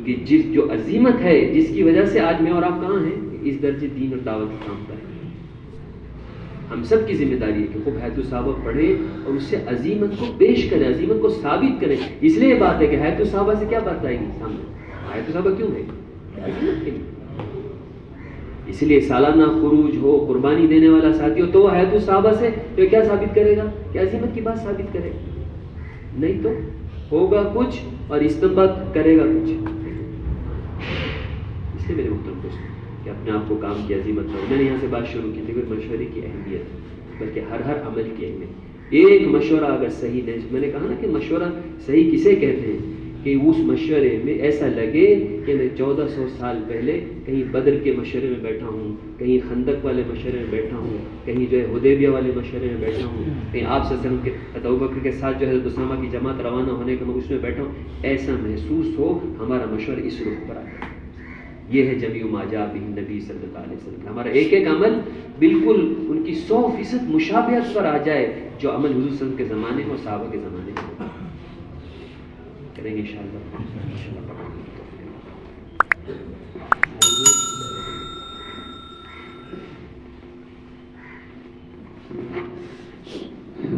Speaker 1: کہ جو عظیمت ہے جس کی وجہ سے آج میں اور آپ کہاں ہیں، اس درجے دین اور دعوت کا کام کریں۔ ہم سب کی ذمہ داری ہے کہ خوب حیات الصحابہ پڑھیں اور اس سے عظیمت کو پیش کریں، عظیمت کو ثابت کریں۔ اس لیے یہ بات ہے کہ حیات الصحابہ سے کیا بات آئے گی سامنے؟ حیات الصحابہ کیوں ہے؟ عظیمت کے لیے۔ اس لیے سالانہ خروج ہو، قربانی دینے والا ساتھی ہو تو وہ حیات الصحابہ سے تو کیا ثابت کرے گا؟ کہ عظیمت کی بات ثابت کرے گا، نہیں تو ہوگا کچھ اور استنباط کرے گا کچھ۔ اس لیے میرے محترم دوستو کہ اپنے آپ کو کام کی عظیمت کرو۔ میں نے یہاں سے بات شروع کی تھی کہ مشورے کی اہمیت، بلکہ ہر عمل کی اہمیت۔ ایک مشورہ اگر صحیح نہیں، میں نے کہا نا کہ مشورہ صحیح کسے کہتے ہیں کہ اس مشورے میں ایسا لگے کہ میں 1400 سال پہلے کہیں بدر کے مشورے میں بیٹھا ہوں، کہیں خندق والے مشورے میں بیٹھا ہوں، کہیں جو ہے حدیبیہ والے مشورے میں بیٹھا ہوں، کہیں آپ صلی اللہ علیہ وسلم کے ابوبکر کے ساتھ جو ہے حضرت اسامہ کی جماعت روانہ ہونے کا میں اس میں بیٹھا ہوں، ایسا محسوس ہو ہمارا مشورہ اس رخ پر آئے۔ یہ ہے جمیع ما جاء بہ النبی صلی اللہ علیہ وسلم۔ ہمارا ایک ایک عمل بالکل ان کی 100% مشابہت پر آ جائے جو عمل حضور صلی اللہ علیہ وسلم کے زمانے میں اور صحابہ کے زمانے میں کریں گے انشاءاللہ۔